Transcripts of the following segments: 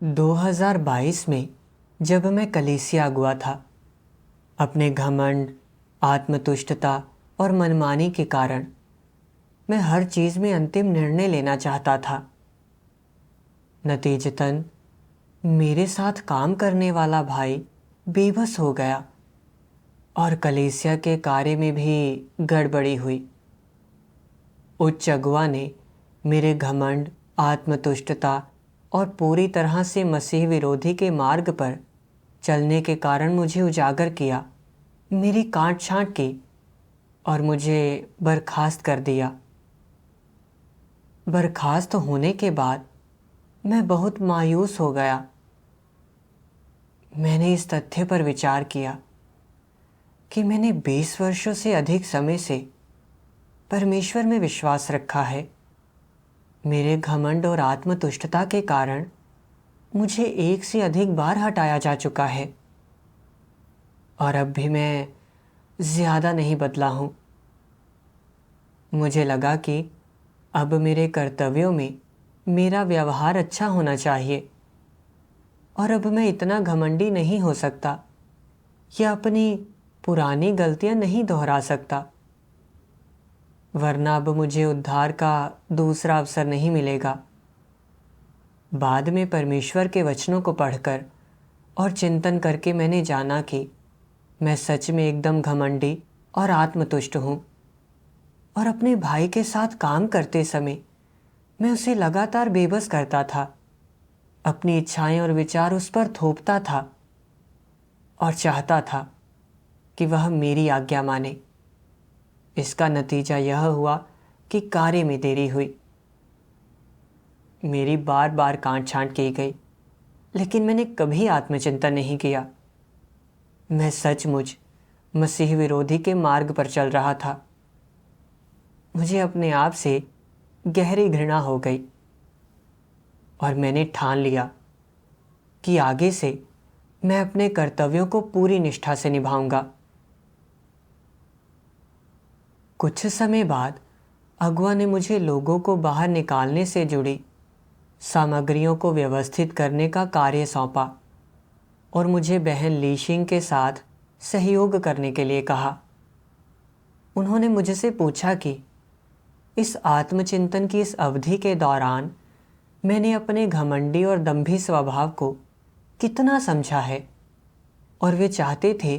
2022 में जब मैं कलीसिया अगुआ था, अपने घमंड, आत्मतुष्टता और मनमानी के कारण मैं हर चीज़ में अंतिम निर्णय लेना चाहता था। नतीजतन मेरे साथ काम करने वाला भाई बेबस हो गया और कलीसिया के कार्य में भी गड़बड़ी हुई। उच्च अगुआ ने मेरे घमंड, आत्मतुष्टता और पूरी तरह से मसीह विरोधी के मार्ग पर चलने के कारण मुझे उजागर किया, मेरी काट छांट की और मुझे बर्खास्त कर दिया। बर्खास्त होने के बाद मैं बहुत मायूस हो गया। मैंने इस तथ्य पर विचार किया कि मैंने 20 वर्षों से अधिक समय से परमेश्वर में विश्वास रखा है। मेरे घमंड और आत्मतुष्टता के कारण मुझे एक से अधिक बार हटाया जा चुका है और अब भी मैं ज़्यादा नहीं बदला हूँ। मुझे लगा कि अब मेरे कर्तव्यों में मेरा व्यवहार अच्छा होना चाहिए और अब मैं इतना घमंडी नहीं हो सकता या अपनी पुरानी गलतियां नहीं दोहरा सकता, वरना अब मुझे उद्धार का दूसरा अवसर नहीं मिलेगा। बाद में परमेश्वर के वचनों को पढ़कर और चिंतन करके मैंने जाना कि मैं सच में एकदम घमंडी और आत्मतुष्ट हूँ और अपने भाई के साथ काम करते समय मैं उसे लगातार बेबस करता था, अपनी इच्छाएं और विचार उस पर थोपता था और चाहता था कि वह मेरी आज्ञा माने। इसका नतीजा यह हुआ कि कार्य में देरी हुई। मेरी बार बार काट छांट की गई, लेकिन मैंने कभी आत्मचिंतन नहीं किया। मैं सचमुच मसीह विरोधी के मार्ग पर चल रहा था। मुझे अपने आप से गहरी घृणा हो गई और मैंने ठान लिया कि आगे से मैं अपने कर्तव्यों को पूरी निष्ठा से निभाऊंगा। कुछ समय बाद अगुआ ने मुझे लोगों को बाहर निकालने से जुड़ी सामग्रियों को व्यवस्थित करने का कार्य सौंपा और मुझे बहन लीशिंग के साथ सहयोग करने के लिए कहा। उन्होंने मुझसे पूछा कि इस आत्मचिंतन की इस अवधि के दौरान मैंने अपने घमंडी और दंभी स्वभाव को कितना समझा है, और वे चाहते थे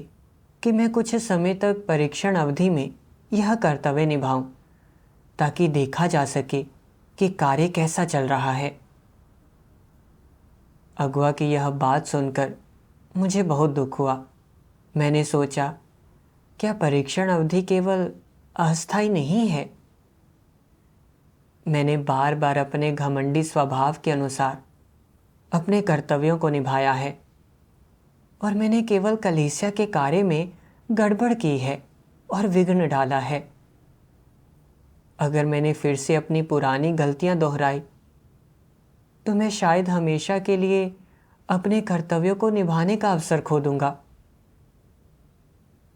कि मैं कुछ समय तक परीक्षण अवधि में यह कर्तव्य निभाऊं ताकि देखा जा सके कि कार्य कैसा चल रहा है। अगुआ की यह बात सुनकर मुझे बहुत दुख हुआ। मैंने सोचा, क्या परीक्षण अवधि केवल अस्थायी नहीं है? मैंने बार बार अपने घमंडी स्वभाव के अनुसार अपने कर्तव्यों को निभाया है और मैंने केवल कलीसिया के कार्य में गड़बड़ की है और विघ्न डाला है। अगर मैंने फिर से अपनी पुरानी गलतियां दोहराई तो मैं शायद हमेशा के लिए अपने कर्तव्यों को निभाने का अवसर खो दूंगा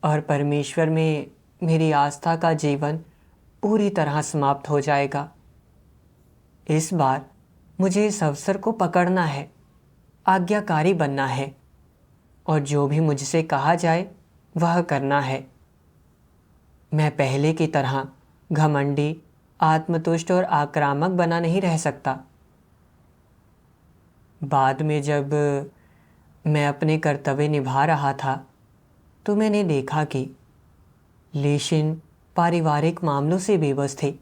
और परमेश्वर में मेरी आस्था का जीवन पूरी तरह समाप्त हो जाएगा। इस बार मुझे इस अवसर को पकड़ना है, आज्ञाकारी बनना है और जो भी मुझसे कहा जाए वह करना है। मैं पहले की तरह घमंडी, आत्मतुष्ट और आक्रामक बना नहीं रह सकता। बाद में जब मैं अपने कर्तव्य निभा रहा था तो मैंने देखा कि लेशिन पारिवारिक मामलों से बेबस थे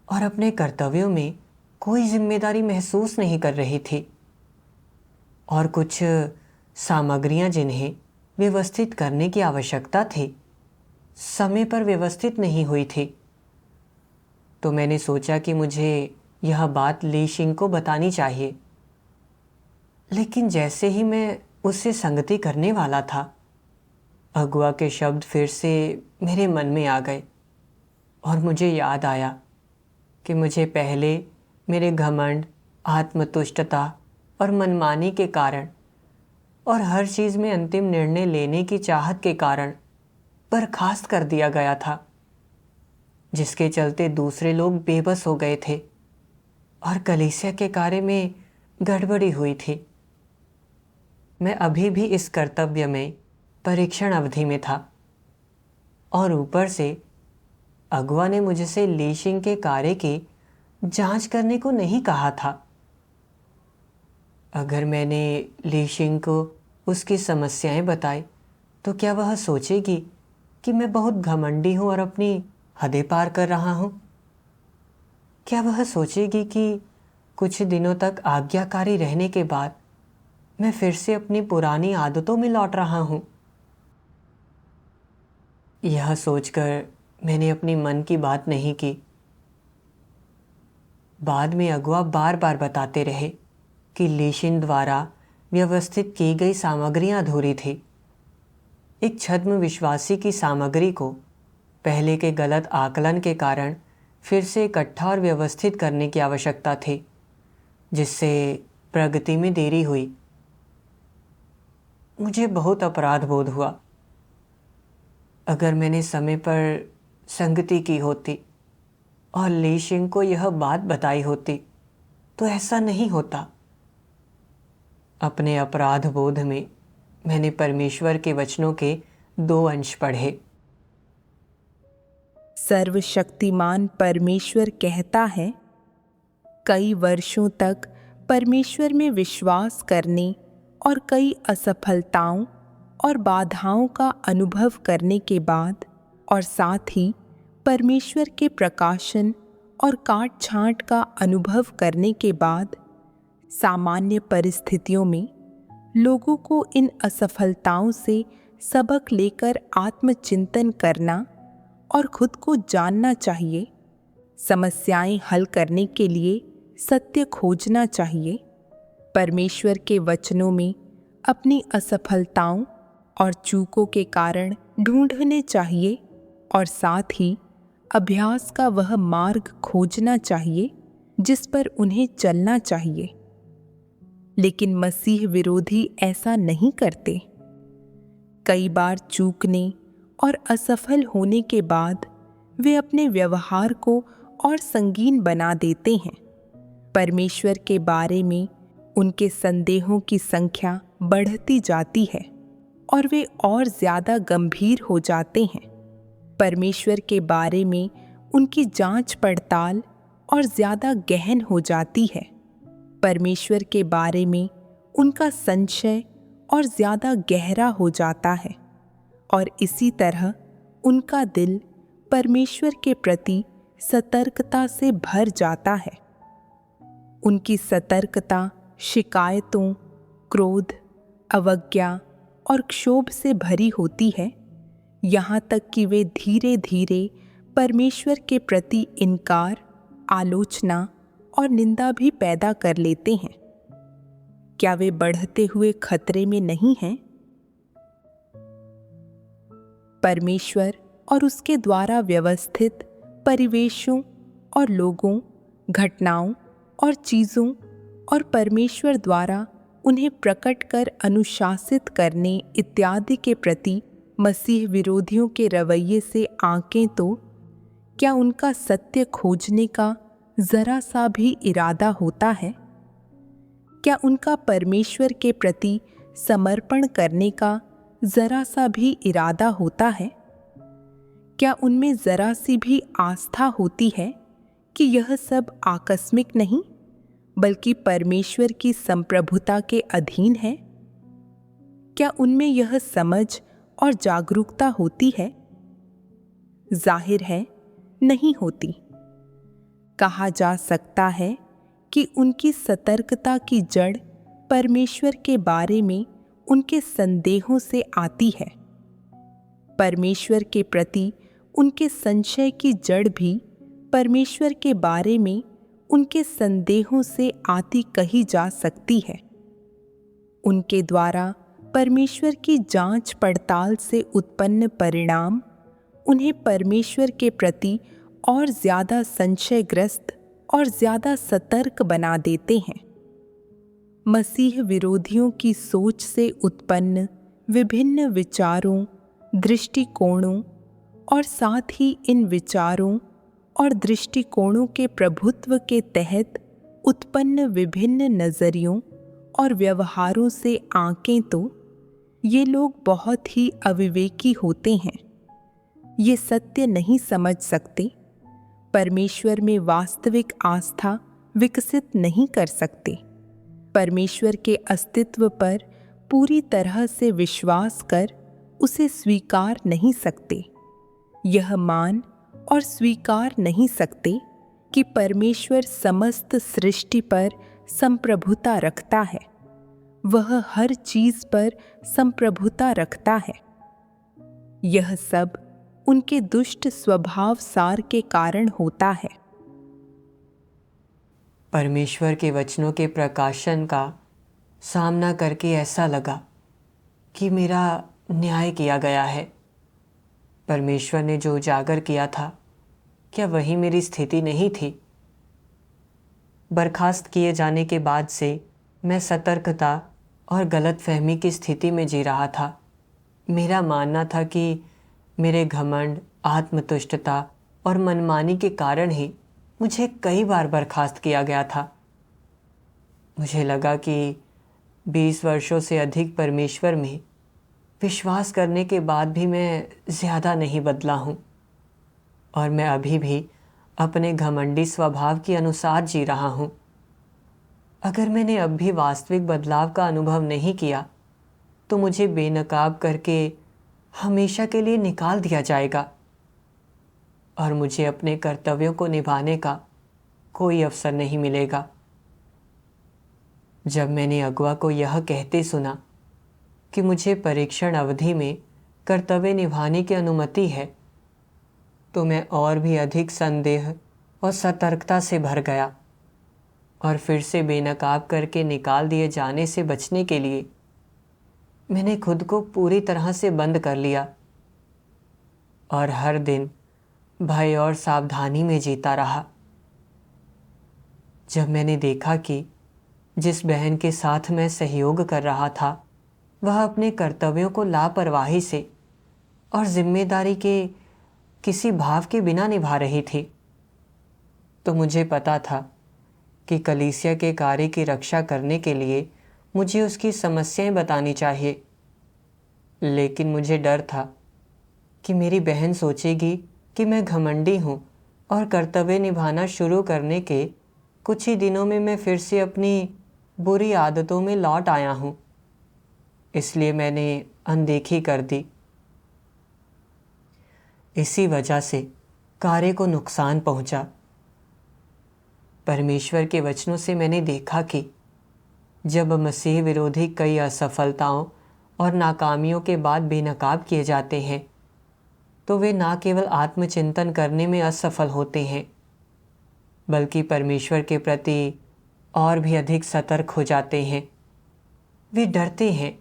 और अपने कर्तव्यों में कोई जिम्मेदारी महसूस नहीं कर रही थी और कुछ सामग्रियां जिन्हें व्यवस्थित करने की आवश्यकता थी समय पर व्यवस्थित नहीं हुई थी। तो मैंने सोचा कि मुझे यह बात लीशिंग को बतानी चाहिए, लेकिन जैसे ही मैं उससे संगति करने वाला था, अगुआ के शब्द फिर से मेरे मन में आ गए और मुझे याद आया कि मुझे पहले मेरे घमंड, आत्मतुष्टता और मनमानी के कारण और हर चीज़ में अंतिम निर्णय लेने की चाहत के कारण बर्खास्त कर दिया गया था, जिसके चलते दूसरे लोग बेबस हो गए थे और कलीसिया के कार्य में गड़बड़ी हुई थी। मैं अभी भी इस कर्तव्य में परीक्षण अवधि में था और ऊपर से अगुआ ने मुझसे लीशिंग के कार्य की जांच करने को नहीं कहा था। अगर मैंने लीशिंग को उसकी समस्याएं बताई तो क्या वह सोचेगी कि मैं बहुत घमंडी हूँ और अपनी हदें पार कर रहा हूँ? क्या वह सोचेगी कि कुछ दिनों तक आज्ञाकारी रहने के बाद मैं फिर से अपनी पुरानी आदतों में लौट रहा हूँ? यह सोचकर मैंने अपनी मन की बात नहीं की। बाद में अगुआ बार बार बताते रहे कि लीशिन द्वारा व्यवस्थित की गई सामग्रियां अधूरी थी। एक छद्म विश्वासी की सामग्री को पहले के गलत आकलन के कारण फिर से इकट्ठा और व्यवस्थित करने की आवश्यकता थी, जिससे प्रगति में देरी हुई। मुझे बहुत अपराध बोध हुआ। अगर मैंने समय पर संगति की होती और लीशिंग को यह बात बताई होती तो ऐसा नहीं होता। अपने अपराध बोध में मैंने परमेश्वर के वचनों के 2 अंश पढ़े। सर्वशक्तिमान परमेश्वर कहता है, कई वर्षों तक परमेश्वर में विश्वास करने और कई असफलताओं और बाधाओं का अनुभव करने के बाद और साथ ही परमेश्वर के प्रकाशन और काट छांट का अनुभव करने के बाद सामान्य परिस्थितियों में लोगों को इन असफलताओं से सबक लेकर आत्मचिंतन करना और खुद को जानना चाहिए। समस्याएं हल करने के लिए सत्य खोजना चाहिए। परमेश्वर के वचनों में अपनी असफलताओं और चूकों के कारण ढूंढने चाहिए और साथ ही अभ्यास का वह मार्ग खोजना चाहिए जिस पर उन्हें चलना चाहिए। लेकिन मसीह विरोधी ऐसा नहीं करते। कई बार चूकने और असफल होने के बाद वे अपने व्यवहार को और संगीन बना देते हैं। परमेश्वर के बारे में उनके संदेहों की संख्या बढ़ती जाती है और वे और ज़्यादा गंभीर हो जाते हैं। परमेश्वर के बारे में उनकी जांच पड़ताल और ज़्यादा गहन हो जाती है। परमेश्वर के बारे में उनका संशय और ज़्यादा गहरा हो जाता है और इसी तरह उनका दिल परमेश्वर के प्रति सतर्कता से भर जाता है। उनकी सतर्कता शिकायतों, क्रोध, अवज्ञा और क्षोभ से भरी होती है, यहाँ तक कि वे धीरे धीरे परमेश्वर के प्रति इनकार, आलोचना और निंदा भी पैदा कर लेते हैं। क्या वे बढ़ते हुए खतरे में नहीं हैं? परमेश्वर और उसके द्वारा व्यवस्थित परिवेशों और लोगों, घटनाओं और चीज़ों और परमेश्वर द्वारा उन्हें प्रकट कर अनुशासित करने इत्यादि के प्रति मसीह विरोधियों के रवैये से आंकें तो क्या उनका सत्य खोजने का जरा सा भी इरादा होता है? क्या उनका परमेश्वर के प्रति समर्पण करने का जरा सा भी इरादा होता है? क्या उनमें जरा सी भी आस्था होती है कि यह सब आकस्मिक नहीं बल्कि परमेश्वर की संप्रभुता के अधीन है? क्या उनमें यह समझ और जागरूकता होती है? जाहिर है नहीं होती। कहा जा सकता है कि उनकी सतर्कता की जड़ परमेश्वर के बारे में उनके संदेहों से आती है। परमेश्वर के प्रति उनके संशय की जड़ भी परमेश्वर के बारे में उनके संदेहों से आती कही जा सकती है। उनके द्वारा परमेश्वर की जांच पड़ताल से उत्पन्न परिणाम उन्हें परमेश्वर के प्रति और ज़्यादा संशयग्रस्त और ज़्यादा सतर्क बना देते हैं। मसीह विरोधियों की सोच से उत्पन्न विभिन्न विचारों, दृष्टिकोणों और साथ ही इन विचारों और दृष्टिकोणों के प्रभुत्व के तहत उत्पन्न विभिन्न नजरियों और व्यवहारों से आंकें तो ये लोग बहुत ही अविवेकी होते हैं। ये सत्य नहीं समझ सकते, परमेश्वर में वास्तविक आस्था विकसित नहीं कर सकते, परमेश्वर के अस्तित्व पर पूरी तरह से विश्वास कर उसे स्वीकार नहीं सकते, यह मान और स्वीकार नहीं सकते कि परमेश्वर समस्त सृष्टि पर संप्रभुता रखता है, वह हर चीज पर संप्रभुता रखता है। यह सब उनके दुष्ट स्वभाव सार के कारण होता है। परमेश्वर के वचनों के प्रकाशन का सामना करके ऐसा लगा कि मेरा न्याय किया गया है। परमेश्वर ने जो उजागर किया था, क्या वही मेरी स्थिति नहीं थी? बर्खास्त किए जाने के बाद से मैं सतर्कता और गलतफहमी की स्थिति में जी रहा था। मेरा मानना था कि मेरे घमंड, आत्मतुष्टता और मनमानी के कारण ही मुझे कई बार बर्खास्त किया गया था। मुझे लगा कि 20 वर्षों से अधिक परमेश्वर में विश्वास करने के बाद भी मैं ज़्यादा नहीं बदला हूँ और मैं अभी भी अपने घमंडी स्वभाव के अनुसार जी रहा हूँ। अगर मैंने अब भी वास्तविक बदलाव का अनुभव नहीं किया तो मुझे बेनकाब करके हमेशा के लिए निकाल दिया जाएगा और मुझे अपने कर्तव्यों को निभाने का कोई अवसर नहीं मिलेगा। जब मैंने अगुआ को यह कहते सुना कि मुझे परीक्षण अवधि में कर्तव्य निभाने की अनुमति है, तो मैं और भी अधिक संदेह और सतर्कता से भर गया और फिर से बेनकाब करके निकाल दिए जाने से बचने के लिए मैंने खुद को पूरी तरह से बंद कर लिया और हर दिन भय और सावधानी में जीता रहा। जब मैंने देखा कि जिस बहन के साथ मैं सहयोग कर रहा था वह अपने कर्तव्यों को लापरवाही से और जिम्मेदारी के किसी भाव के बिना निभा रही थी, तो मुझे पता था कि कलीसिया के कार्य की रक्षा करने के लिए मुझे उसकी समस्याएं बतानी चाहिए। लेकिन मुझे डर था कि मेरी बहन सोचेगी कि मैं घमंडी हूँ और कर्तव्य निभाना शुरू करने के कुछ ही दिनों में मैं फिर से अपनी बुरी आदतों में लौट आया हूँ। इसलिए मैंने अनदेखी कर दी। इसी वजह से कार्य को नुकसान पहुँचा। परमेश्वर के वचनों से मैंने देखा कि जब मसीह विरोधी कई असफलताओं और नाकामियों के बाद बेनकाब किए जाते हैं तो वे न केवल आत्मचिंतन करने में असफल होते हैं बल्कि परमेश्वर के प्रति और भी अधिक सतर्क हो जाते हैं। वे डरते हैं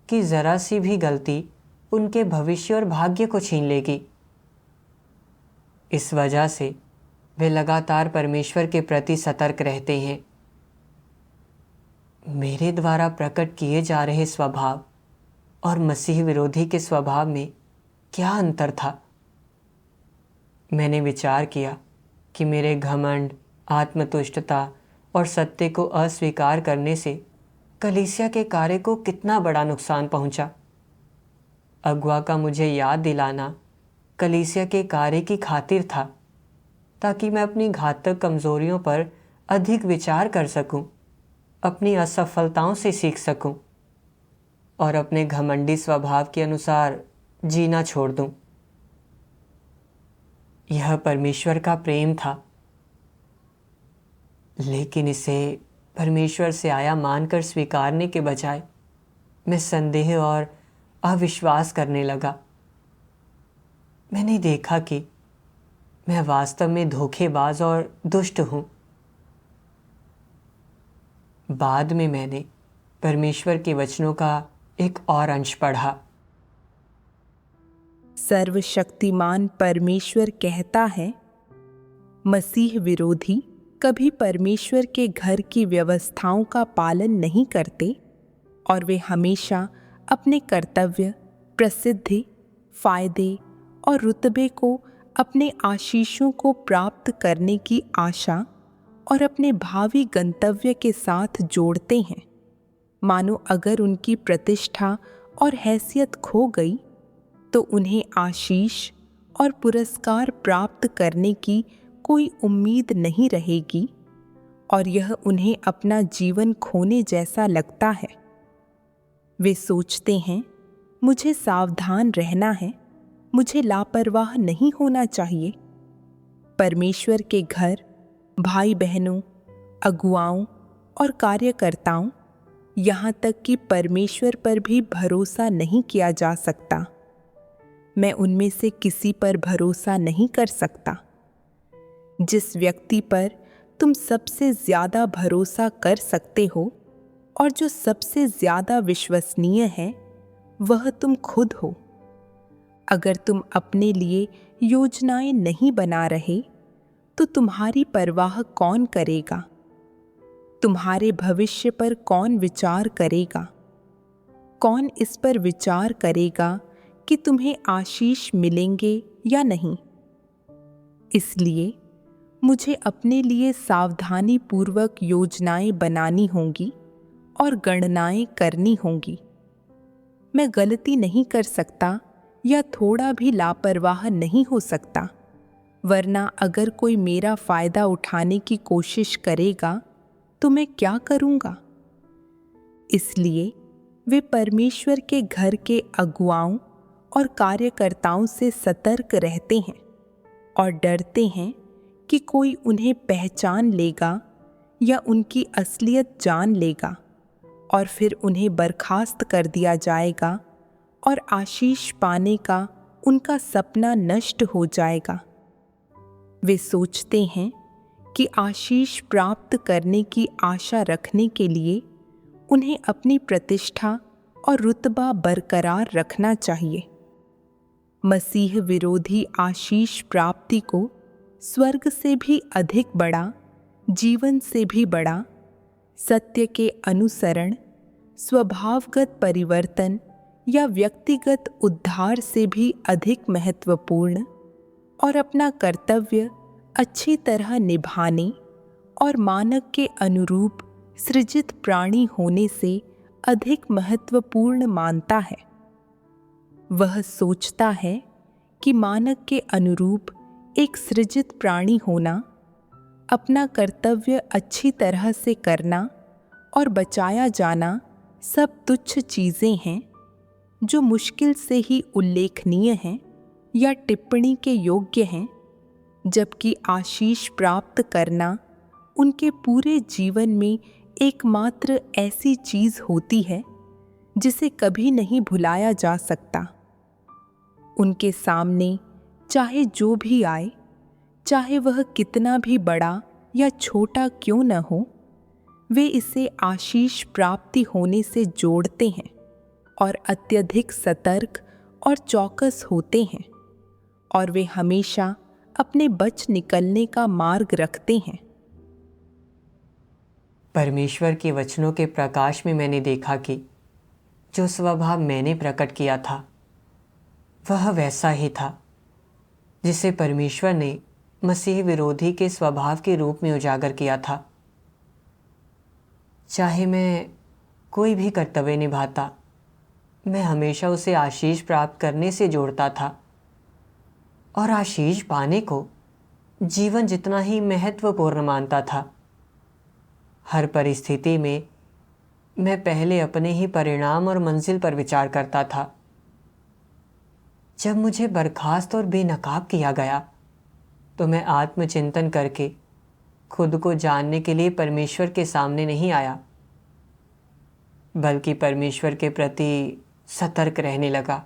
कि ज़रा सी भी गलती उनके भविष्य और भाग्य को छीन लेगी। इस वजह से वे लगातार परमेश्वर के प्रति सतर्क रहते हैं। मेरे द्वारा प्रकट किए जा रहे स्वभाव और मसीह विरोधी के स्वभाव में क्या अंतर था? मैंने विचार किया कि मेरे घमंड, आत्मतुष्टता और सत्य को अस्वीकार करने से कलीसिया के कार्य को कितना बड़ा नुकसान पहुंचा। अगुआ का मुझे याद दिलाना कलीसिया के कार्य की खातिर था, ताकि मैं अपनी घातक कमजोरियों पर अधिक विचार कर सकूं, अपनी असफलताओं से सीख सकूं और अपने घमंडी स्वभाव के अनुसार जीना छोड़ दूं। यह परमेश्वर का प्रेम था, लेकिन इसे परमेश्वर से आया मानकर स्वीकारने के बजाय मैं संदेह और अविश्वास करने लगा। मैंने देखा कि मैं वास्तव में धोखेबाज और दुष्ट हूं। बाद में मैंने परमेश्वर के वचनों का एक और अंश पढ़ा। सर्वशक्तिमान परमेश्वर कहता है, मसीह विरोधी कभी परमेश्वर के घर की व्यवस्थाओं का पालन नहीं करते और वे हमेशा अपने कर्तव्य, प्रसिद्धि, फायदे और रुतबे को अपने आशीषों को प्राप्त करने की आशा और अपने भावी गंतव्य के साथ जोड़ते हैं। मानो अगर उनकी प्रतिष्ठा और हैसियत खो गई तो उन्हें आशीष और पुरस्कार प्राप्त करने की कोई उम्मीद नहीं रहेगी और यह उन्हें अपना जीवन खोने जैसा लगता है। वे सोचते हैं, मुझे सावधान रहना है, मुझे लापरवाह नहीं होना चाहिए। परमेश्वर के घर भाई बहनों, अगुआओं और कार्यकर्ताओं, यहाँ तक कि परमेश्वर पर भी भरोसा नहीं किया जा सकता। मैं उनमें से किसी पर भरोसा नहीं कर सकता। जिस व्यक्ति पर तुम सबसे ज्यादा भरोसा कर सकते हो और जो सबसे ज्यादा विश्वसनीय है, वह तुम खुद हो। अगर तुम अपने लिए योजनाएं नहीं बना रहे तो तुम्हारी परवाह कौन करेगा? तुम्हारे भविष्य पर कौन विचार करेगा? कौन इस पर विचार करेगा कि तुम्हें आशीष मिलेंगे या नहीं? इसलिए मुझे अपने लिए सावधानी पूर्वक योजनाएं बनानी होंगी और गणनाएं करनी होंगी। मैं गलती नहीं कर सकता या थोड़ा भी लापरवाह नहीं हो सकता, वरना अगर कोई मेरा फायदा उठाने की कोशिश करेगा तो मैं क्या करूंगा? इसलिए वे परमेश्वर के घर के अगुआओं और कार्यकर्ताओं से सतर्क रहते हैं और डरते हैं कि कोई उन्हें पहचान लेगा या उनकी असलियत जान लेगा और फिर उन्हें बर्खास्त कर दिया जाएगा और आशीष पाने का उनका सपना नष्ट हो जाएगा। वे सोचते हैं कि आशीष प्राप्त करने की आशा रखने के लिए उन्हें अपनी प्रतिष्ठा और रुतबा बरकरार रखना चाहिए। मसीह विरोधी आशीष प्राप्ति को स्वर्ग से भी अधिक बड़ा, जीवन से भी बड़ा, सत्य के अनुसरण, स्वभावगत परिवर्तन या व्यक्तिगत उद्धार से भी अधिक महत्वपूर्ण और अपना कर्तव्य अच्छी तरह निभाने और मानक के अनुरूप सृजित प्राणी होने से अधिक महत्वपूर्ण मानता है। वह सोचता है कि मानक के अनुरूप एक सृजित प्राणी होना, अपना कर्तव्य अच्छी तरह से करना और बचाया जाना सब तुच्छ चीज़ें हैं जो मुश्किल से ही उल्लेखनीय हैं या टिप्पणी के योग्य हैं, जबकि आशीष प्राप्त करना उनके पूरे जीवन में एकमात्र ऐसी चीज़ होती है जिसे कभी नहीं भुलाया जा सकता। उनके सामने चाहे जो भी आए, चाहे वह कितना भी बड़ा या छोटा क्यों न हो, वे इसे आशीष प्राप्ति होने से जोड़ते हैं और अत्यधिक सतर्क और चौकस होते हैं, और वे हमेशा अपने बच निकलने का मार्ग रखते हैं। परमेश्वर के वचनों के प्रकाश में मैंने देखा कि जो स्वभाव मैंने प्रकट किया था वह वैसा ही था जिसे परमेश्वर ने मसीह विरोधी के स्वभाव के रूप में उजागर किया था। चाहे मैं कोई भी कर्तव्य निभाता, मैं हमेशा उसे आशीष प्राप्त करने से जोड़ता था और आशीष पाने को जीवन जितना ही महत्वपूर्ण मानता था। हर परिस्थिति में मैं पहले अपने ही परिणाम और मंजिल पर विचार करता था। जब मुझे बर्खास्त और बेनकाब किया गया तो मैं आत्मचिंतन करके खुद को जानने के लिए परमेश्वर के सामने नहीं आया, बल्कि परमेश्वर के प्रति सतर्क रहने लगा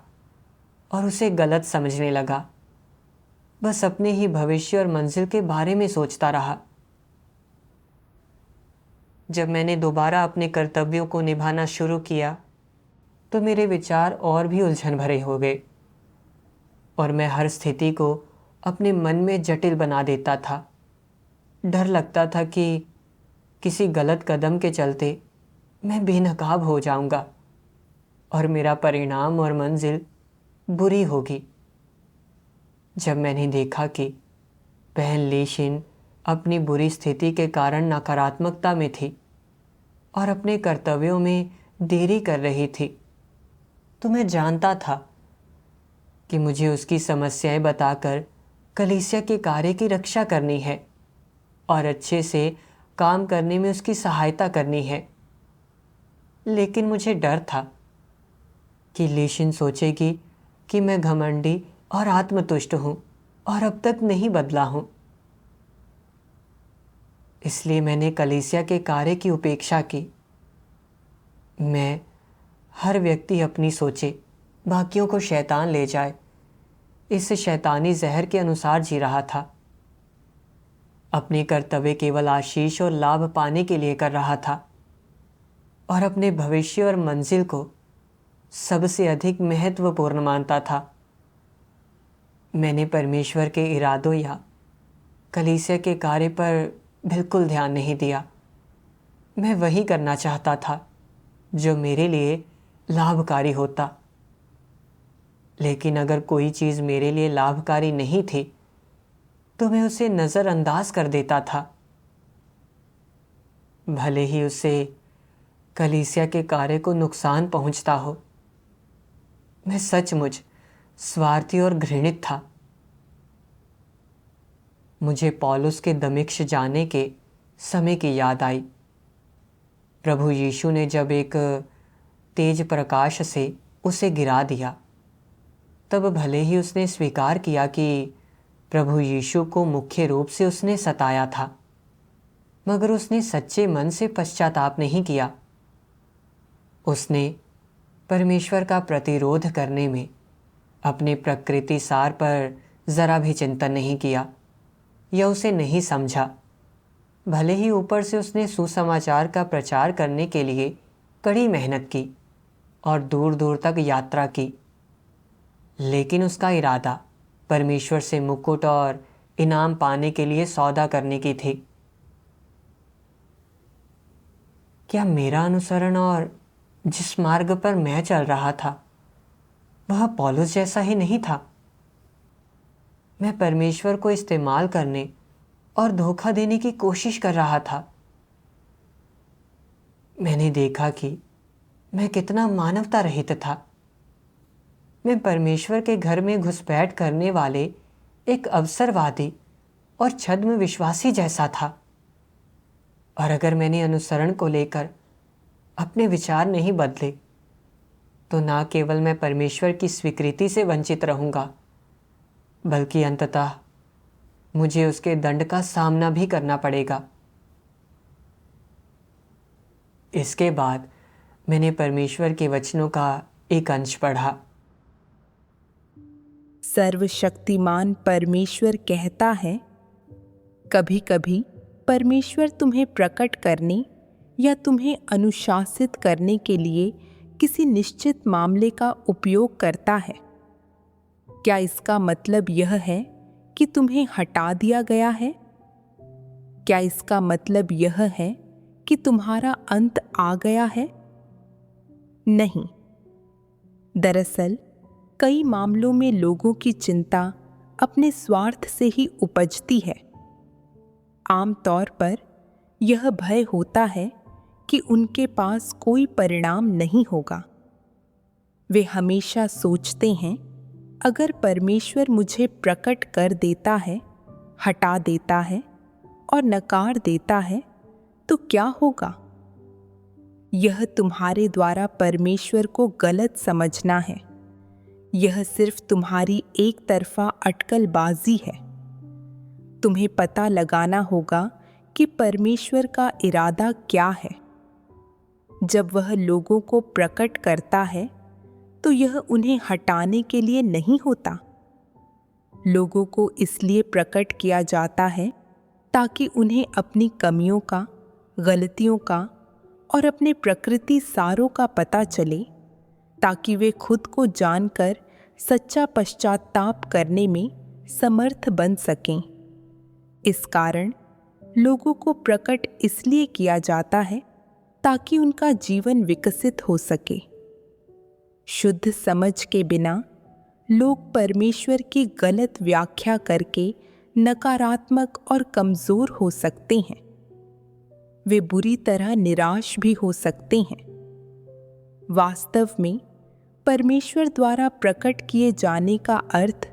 और उसे गलत समझने लगा। बस अपने ही भविष्य और मंजिल के बारे में सोचता रहा। जब मैंने दोबारा अपने कर्तव्यों को निभाना शुरू किया तो मेरे विचार और भी उलझन भरे हो गए और मैं हर स्थिति को अपने मन में जटिल बना देता था। डर लगता था कि किसी गलत कदम के चलते मैं बेनकाब हो जाऊंगा और मेरा परिणाम और मंजिल बुरी होगी। जब मैंने देखा कि बहन लेशिन अपनी बुरी स्थिति के कारण नकारात्मकता में थी और अपने कर्तव्यों में देरी कर रही थी, तो मैं जानता था कि मुझे उसकी समस्याएं बताकर कलीसिया के कार्य की रक्षा करनी है और अच्छे से काम करने में उसकी सहायता करनी है। लेकिन मुझे डर था कि लीशिन सोचेगी कि मैं घमंडी और आत्मतुष्ट हूं और अब तक नहीं बदला हूं। इसलिए मैंने कलीसिया के कार्य की उपेक्षा की। मैं हर व्यक्ति अपनी सोचे, बाकियों को शैतान ले जाए, इस शैतानी जहर के अनुसार जी रहा था। अपने कर्तव्य केवल आशीष और लाभ पाने के लिए कर रहा था और अपने भविष्य और मंजिल को सबसे अधिक महत्वपूर्ण मानता था। मैंने परमेश्वर के इरादों या कलीसिया के कार्य पर बिल्कुल ध्यान नहीं दिया। मैं वही करना चाहता था जो मेरे लिए लाभकारी होता। लेकिन अगर कोई चीज़ मेरे लिए लाभकारी नहीं थी तो मैं उसे नज़रअंदाज कर देता था, भले ही उससे कलीसिया के कार्य को नुकसान पहुंचता हो। मैं सचमुच स्वार्थी और घृणित था। मुझे पौलुस के दमिश्क जाने के समय की याद आई। प्रभु यीशु ने जब एक तेज प्रकाश से उसे गिरा दिया, तब भले ही उसने स्वीकार किया कि प्रभु यीशु को मुख्य रूप से उसने सताया था, मगर उसने सच्चे मन से पश्चाताप नहीं किया। उसने परमेश्वर का प्रतिरोध करने में अपने प्रकृति सार पर जरा भी चिंतन नहीं किया या उसे नहीं समझा। भले ही ऊपर से उसने सुसमाचार का प्रचार करने के लिए कड़ी मेहनत की और दूर दूर तक यात्रा की, लेकिन उसका इरादा परमेश्वर से मुकुट और इनाम पाने के लिए सौदा करने की थी। क्या मेरा अनुसरण और जिस मार्ग पर मैं चल रहा था वह पौलुस जैसा ही नहीं था? मैं परमेश्वर को इस्तेमाल करने और धोखा देने की कोशिश कर रहा था। मैंने देखा कि मैं कितना मानवता रहित था। मैं परमेश्वर के घर में घुसपैठ करने वाले एक अवसरवादी और छद्म विश्वासी जैसा था। और अगर मैंने अनुसरण को लेकर अपने विचार नहीं बदले तो ना केवल मैं परमेश्वर की स्वीकृति से वंचित रहूंगा, बल्कि अंततः मुझे उसके दंड का सामना भी करना पड़ेगा। इसके बाद मैंने परमेश्वर के वचनों का एक अंश पढ़ा। सर्वशक्तिमान परमेश्वर कहता है, कभी कभी परमेश्वर तुम्हें प्रकट करने या तुम्हें अनुशासित करने के लिए किसी निश्चित मामले का उपयोग करता है। क्या इसका मतलब यह है कि तुम्हें हटा दिया गया है? क्या इसका मतलब यह है कि तुम्हारा अंत आ गया है? नहीं। दरअसल कई मामलों में लोगों की चिंता अपने स्वार्थ से ही उपजती है। आमतौर पर यह भय होता है कि उनके पास कोई परिणाम नहीं होगा। वे हमेशा सोचते हैं, अगर परमेश्वर मुझे प्रकट कर देता है, हटा देता है और नकार देता है तो क्या होगा? यह तुम्हारे द्वारा परमेश्वर को गलत समझना है। यह सिर्फ तुम्हारी एक तरफा अटकलबाजी है। तुम्हें पता लगाना होगा कि परमेश्वर का इरादा क्या है। जब वह लोगों को प्रकट करता है तो यह उन्हें हटाने के लिए नहीं होता। लोगों को इसलिए प्रकट किया जाता है ताकि उन्हें अपनी कमियों का, गलतियों का और अपने प्रकृति सारों का पता चले, ताकि वे खुद को जानकर सच्चा पश्चाताप करने में समर्थ बन सकें। इस कारण लोगों को प्रकट इसलिए किया जाता है ताकि उनका जीवन विकसित हो सके। शुद्ध समझ के बिना लोग परमेश्वर की गलत व्याख्या करके नकारात्मक और कमजोर हो सकते हैं। वे बुरी तरह निराश भी हो सकते हैं। वास्तव में परमेश्वर द्वारा प्रकट किए जाने का अर्थ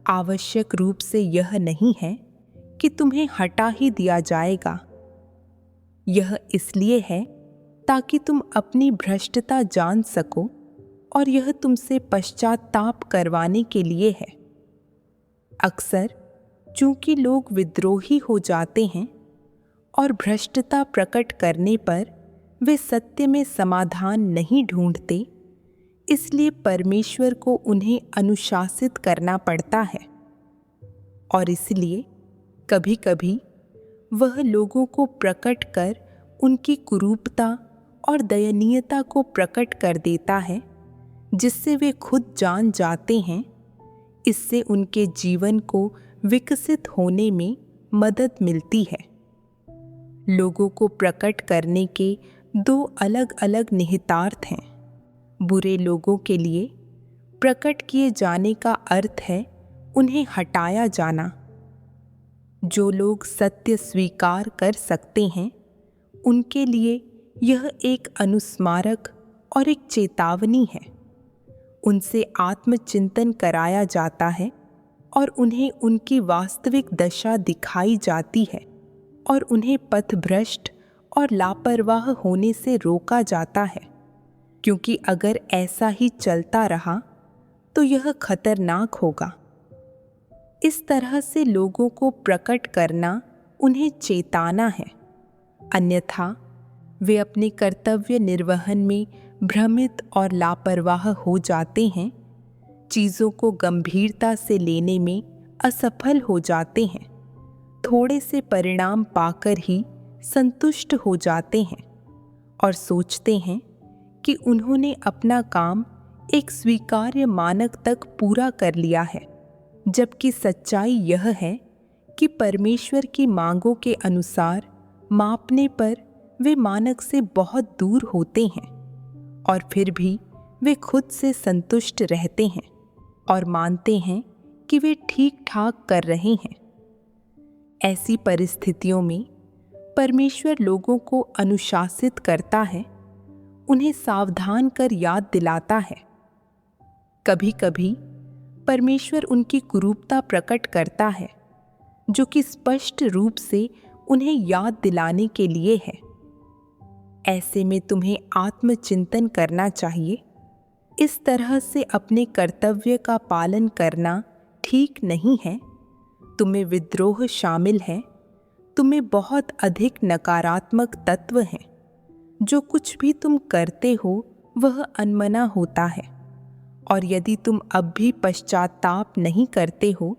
आवश्यक रूप से यह नहीं है कि तुम्हें हटा ही दिया जाएगा। यह इसलिए है ताकि तुम अपनी भ्रष्टता जान सको, और यह तुमसे पश्चाताप करवाने के लिए है। अक्सर चूंकि लोग विद्रोही हो जाते हैं और भ्रष्टता प्रकट करने पर वे सत्य में समाधान नहीं ढूंढते, इसलिए परमेश्वर को उन्हें अनुशासित करना पड़ता है। और इसलिए कभी कभी वह लोगों को प्रकट कर उनकी कुरूपता और दयनीयता को प्रकट कर देता है, जिससे वे खुद जान जाते हैं। इससे उनके जीवन को विकसित होने में मदद मिलती है। लोगों को प्रकट करने के दो अलग अलग निहितार्थ हैं। बुरे लोगों के लिए प्रकट किए जाने का अर्थ है उन्हें हटाया जाना। जो लोग सत्य स्वीकार कर सकते हैं, उनके लिए यह एक अनुस्मारक और एक चेतावनी है। उनसे आत्मचिंतन कराया जाता है और उन्हें उनकी वास्तविक दशा दिखाई जाती है, और उन्हें पथभ्रष्ट और लापरवाह होने से रोका जाता है, क्योंकि अगर ऐसा ही चलता रहा तो यह खतरनाक होगा। इस तरह से लोगों को प्रकट करना उन्हें चेताना है, अन्यथा वे अपने कर्तव्य निर्वहन में भ्रमित और लापरवाह हो जाते हैं, चीज़ों को गंभीरता से लेने में असफल हो जाते हैं, थोड़े से परिणाम पाकर ही संतुष्ट हो जाते हैं और सोचते हैं कि उन्होंने अपना काम एक स्वीकार्य मानक तक पूरा कर लिया है, जबकि सच्चाई यह है कि परमेश्वर की मांगों के अनुसार मापने पर वे मानक से बहुत दूर होते हैं, और फिर भी वे खुद से संतुष्ट रहते हैं और मानते हैं कि वे ठीक ठाक कर रहे हैं। ऐसी परिस्थितियों में परमेश्वर लोगों को अनुशासित करता है, उन्हें सावधान कर याद दिलाता है। कभी कभी परमेश्वर उनकी कुरूपता प्रकट करता है, जो कि स्पष्ट रूप से उन्हें याद दिलाने के लिए है। ऐसे में तुम्हें आत्मचिंतन करना चाहिए। इस तरह से अपने कर्तव्य का पालन करना ठीक नहीं है। तुम्हें विद्रोह शामिल है। तुम्हें बहुत अधिक नकारात्मक तत्व हैं। जो कुछ भी तुम करते हो वह अनमना होता है, और यदि तुम अब भी पश्चाताप नहीं करते हो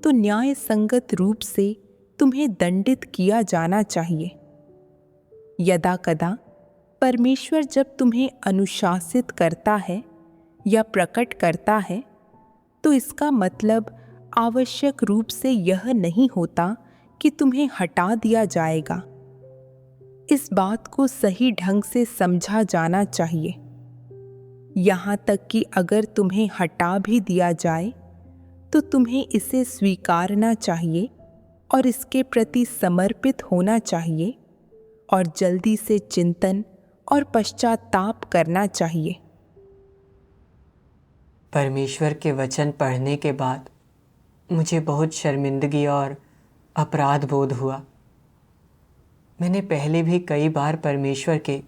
तो न्याय संगत रूप से तुम्हें दंडित किया जाना चाहिए। यदा कदा परमेश्वर जब तुम्हें अनुशासित करता है या प्रकट करता है, तो इसका मतलब आवश्यक रूप से यह नहीं होता कि तुम्हें हटा दिया जाएगा। इस बात को सही ढंग से समझा जाना चाहिए। यहाँ तक कि अगर तुम्हें हटा भी दिया जाए तो तुम्हें इसे स्वीकारना चाहिए और इसके प्रति समर्पित होना चाहिए, और जल्दी से चिंतन और पश्चाताप करना चाहिए। परमेश्वर के वचन पढ़ने के बाद मुझे बहुत शर्मिंदगी और अपराध बोध हुआ। मैंने पहले भी कई बार परमेश्वर के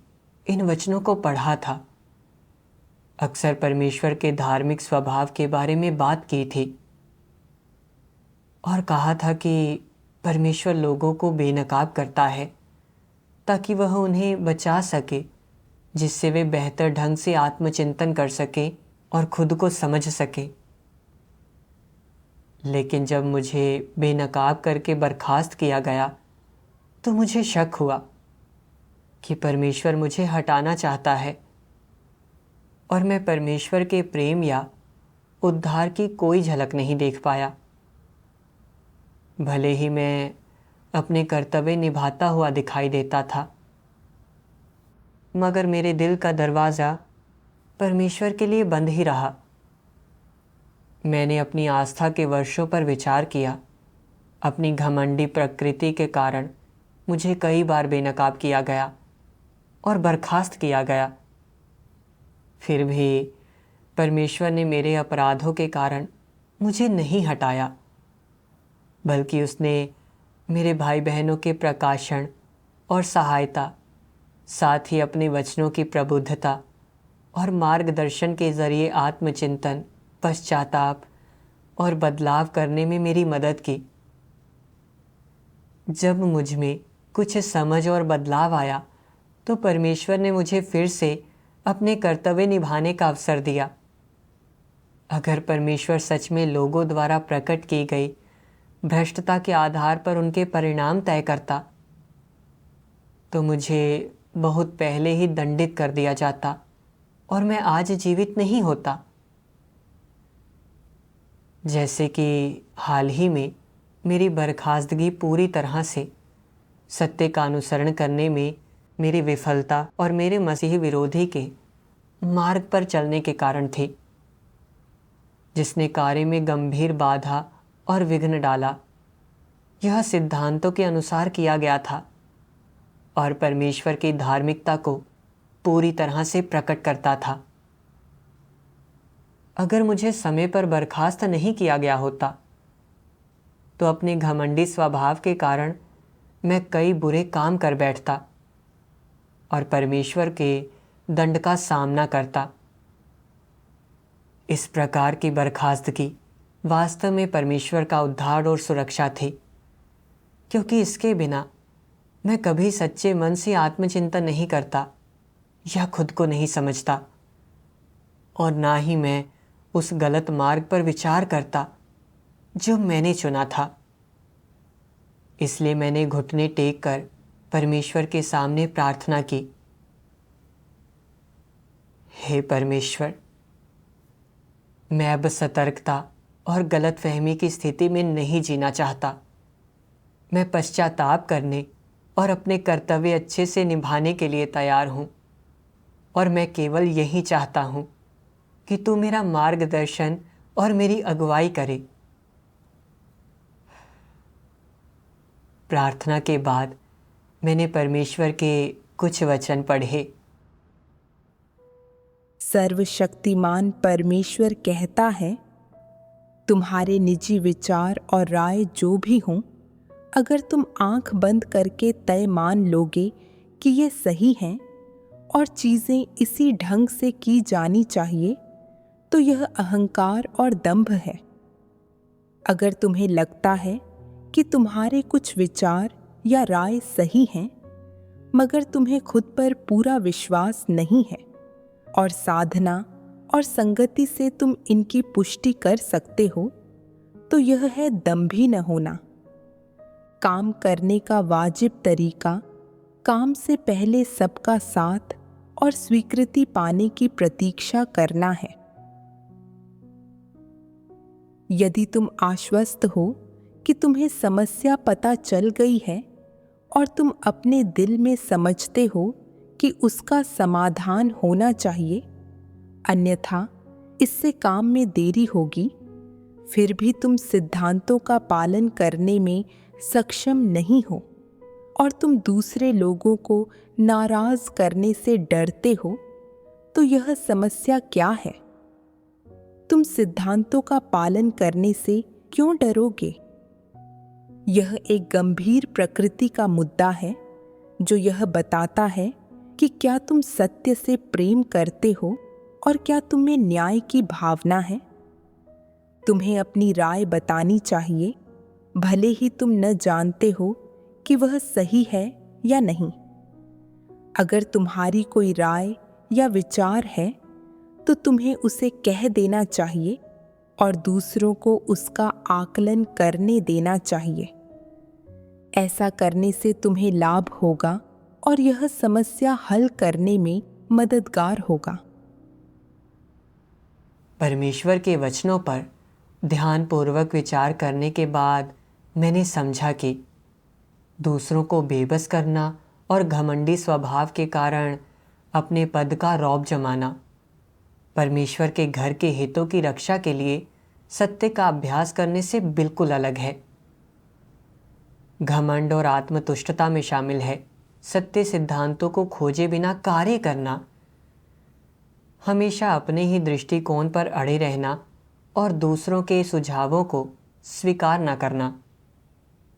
इन वचनों को पढ़ा था। अक्सर परमेश्वर के धार्मिक स्वभाव के बारे में बात की थी और कहा था कि परमेश्वर लोगों को बेनकाब करता है ताकि वह उन्हें बचा सके, जिससे वे बेहतर ढंग से आत्मचिंतन कर सके और खुद को समझ सके। लेकिन जब मुझे बेनकाब करके बर्खास्त किया गया तो मुझे शक हुआ कि परमेश्वर मुझे हटाना चाहता है, और मैं परमेश्वर के प्रेम या उद्धार की कोई झलक नहीं देख पाया। भले ही मैं अपने कर्तव्य निभाता हुआ दिखाई देता था, मगर मेरे दिल का दरवाज़ा परमेश्वर के लिए बंद ही रहा। मैंने अपनी आस्था के वर्षों पर विचार किया अपनी घमंडी प्रकृति के कारण मुझे कई बार बेनकाब किया गया और बर्खास्त किया गया। फिर भी परमेश्वर ने मेरे अपराधों के कारण मुझे नहीं हटाया, बल्कि उसने मेरे भाई बहनों के प्रकाशन और सहायता, साथ ही अपने वचनों की प्रबुद्धता और मार्गदर्शन के ज़रिए आत्मचिंतन, पश्चाताप और बदलाव करने में मेरी मदद की। जब मुझ में कुछ समझ और बदलाव आया तो परमेश्वर ने मुझे फिर से अपने कर्तव्य निभाने का अवसर दिया। अगर परमेश्वर सच में लोगों द्वारा प्रकट की गई भ्रष्टता के आधार पर उनके परिणाम तय करता, तो मुझे बहुत पहले ही दंडित कर दिया जाता और मैं आज जीवित नहीं होता। जैसे कि हाल ही में मेरी बर्खास्तगी पूरी तरह से सत्य का अनुसरण करने में मेरी विफलता और मेरे मसीही विरोधी के मार्ग पर चलने के कारण थी, जिसने कार्य में गंभीर बाधा और विघ्न डाला। यह सिद्धांतों के अनुसार किया गया था और परमेश्वर की धार्मिकता को पूरी तरह से प्रकट करता था। अगर मुझे समय पर बर्खास्त नहीं किया गया होता तो अपने घमंडी स्वभाव के कारण मैं कई बुरे काम कर बैठता और परमेश्वर के दंड का सामना करता। इस प्रकार की बर्खास्तगी वास्तव में परमेश्वर का उद्धार और सुरक्षा थी, क्योंकि इसके बिना मैं कभी सच्चे मन से आत्मचिंतन नहीं करता या खुद को नहीं समझता, और ना ही मैं उस गलत मार्ग पर विचार करता जो मैंने चुना था। इसलिए मैंने घुटने टेक कर परमेश्वर के सामने प्रार्थना की, हे परमेश्वर, मैं अब सतर्कता और गलतफहमी की स्थिति में नहीं जीना चाहता। मैं पश्चाताप करने और अपने कर्तव्य अच्छे से निभाने के लिए तैयार हूँ, और मैं केवल यही चाहता हूँ कि तू मेरा मार्गदर्शन और मेरी अगुवाई करे। प्रार्थना के बाद मैंने परमेश्वर के कुछ वचन पढ़े। सर्वशक्तिमान परमेश्वर कहता है, तुम्हारे निजी विचार और राय जो भी हों, अगर तुम आंख बंद करके तय मान लोगे कि ये सही हैं और चीज़ें इसी ढंग से की जानी चाहिए, तो यह अहंकार और दंभ है। अगर तुम्हें लगता है कि तुम्हारे कुछ विचार या राय सही हैं, मगर तुम्हें खुद पर पूरा विश्वास नहीं है और साधना और संगति से तुम इनकी पुष्टि कर सकते हो, तो यह है दंभी न होना। काम करने का वाजिब तरीका काम से पहले सबका साथ और स्वीकृति पाने की प्रतीक्षा करना है। यदि तुम आश्वस्त हो कि तुम्हें समस्या पता चल गई है और तुम अपने दिल में समझते हो कि उसका समाधान होना चाहिए, अन्यथा इससे काम में देरी होगी, फिर भी तुम सिद्धांतों का पालन करने में सक्षम नहीं हो और तुम दूसरे लोगों को नाराज करने से डरते हो, तो यह समस्या क्या है? तुम सिद्धांतों का पालन करने से क्यों डरोगे? यह एक गंभीर प्रकृति का मुद्दा है जो यह बताता है कि क्या तुम सत्य से प्रेम करते हो और क्या तुम्हें न्याय की भावना है। तुम्हें अपनी राय बतानी चाहिए, भले ही तुम न जानते हो कि वह सही है या नहीं। अगर तुम्हारी कोई राय या विचार है तो तुम्हें उसे कह देना चाहिए और दूसरों को उसका आकलन करने देना चाहिए। ऐसा करने से तुम्हें लाभ होगा और यह समस्या हल करने में मददगार होगा। परमेश्वर के वचनों पर ध्यानपूर्वक विचार करने के बाद मैंने समझा कि दूसरों को बेबस करना और घमंडी स्वभाव के कारण अपने पद का रौब जमाना परमेश्वर के घर के हितों की रक्षा के लिए सत्य का अभ्यास करने से बिल्कुल अलग है। घमंड और आत्मतुष्टता में शामिल है सत्य सिद्धांतों को खोजे बिना कार्य करना, हमेशा अपने ही दृष्टिकोण पर अड़े रहना और दूसरों के सुझावों को स्वीकार न करना,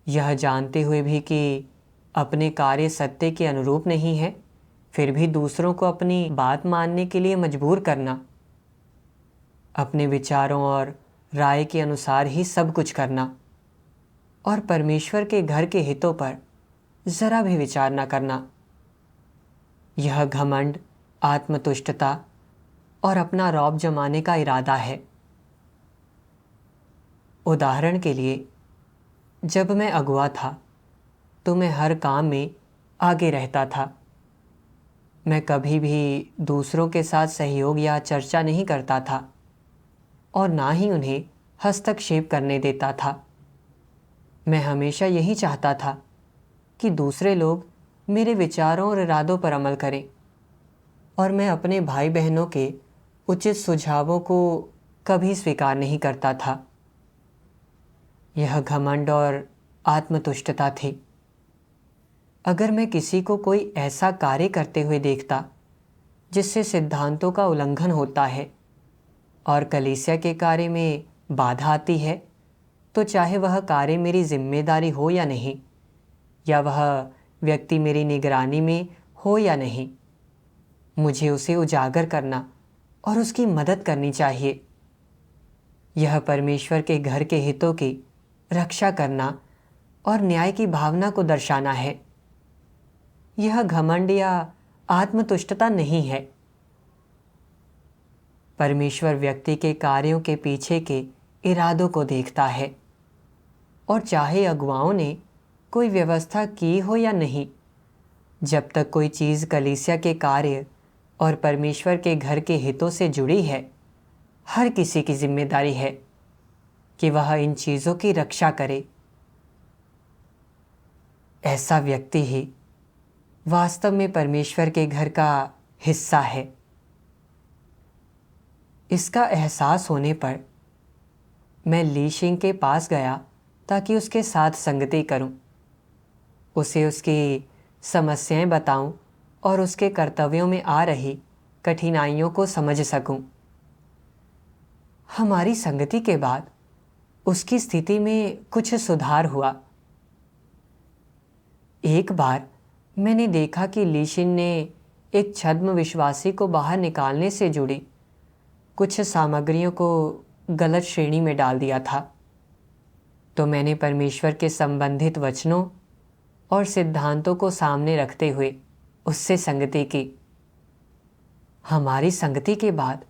यह जानते हुए भी कि अपने कार्य सत्य के अनुरूप नहीं है, फिर भी दूसरों को अपनी बात मानने के लिए मजबूर करना, अपने विचारों और राय के अनुसार ही सब कुछ करना और परमेश्वर के घर के हितों पर जरा भी विचार न करना, यह घमंड, आत्मतुष्टता और अपना रौब जमाने का इरादा है। उदाहरण के लिए, जब मैं अगुआ था तो मैं हर काम में आगे रहता था। मैं कभी भी दूसरों के साथ सहयोग या चर्चा नहीं करता था और ना ही उन्हें हस्तक्षेप करने देता था। मैं हमेशा यही चाहता था कि दूसरे लोग मेरे विचारों और इरादों पर अमल करें और मैं अपने भाई बहनों के उचित सुझावों को कभी स्वीकार नहीं करता था। यह घमंड और आत्मतुष्टता थी। अगर मैं किसी को कोई ऐसा कार्य करते हुए देखता जिससे सिद्धांतों का उल्लंघन होता है और कलीसिया के कार्य में बाधा आती है, तो चाहे वह कार्य मेरी जिम्मेदारी हो या नहीं, या वह व्यक्ति मेरी निगरानी में हो या नहीं, मुझे उसे उजागर करना और उसकी मदद करनी चाहिए। यह परमेश्वर के घर के हितों की रक्षा करना और न्याय की भावना को दर्शाना है। यह घमंड या आत्मतुष्टता नहीं है। परमेश्वर व्यक्ति के कार्यों के पीछे के इरादों को देखता है और चाहे अगुवाओं ने कोई व्यवस्था की हो या नहीं, जब तक कोई चीज़ कलीसिया के कार्य और परमेश्वर के घर के हितों से जुड़ी है, हर किसी की जिम्मेदारी है कि वह इन चीज़ों की रक्षा करे। ऐसा व्यक्ति ही वास्तव में परमेश्वर के घर का हिस्सा है। इसका एहसास होने पर मैं ली शिंग के पास गया ताकि उसके साथ संगति करूं, उसे उसकी समस्याएं बताऊं और उसके कर्तव्यों में आ रही कठिनाइयों को समझ सकूं। हमारी संगति के बाद उसकी स्थिति में कुछ सुधार हुआ। एक बार मैंने देखा कि ली शिंग ने एक छद्म विश्वासी को बाहर निकालने से जुड़ी कुछ सामग्रियों को गलत श्रेणी में डाल दिया था, तो मैंने परमेश्वर के संबंधित वचनों और सिद्धांतों को सामने रखते हुए उससे संगति की। हमारी संगति के बाद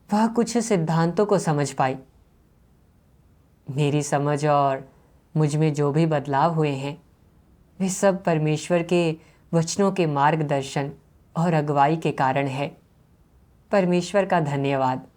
वह कुछ सिद्धांतों को समझ पाई। मेरी समझ और मुझ में जो भी बदलाव हुए हैं, वे सब परमेश्वर के वचनों के मार्गदर्शन और अगुवाई के कारण है। परमेश्वर का धन्यवाद।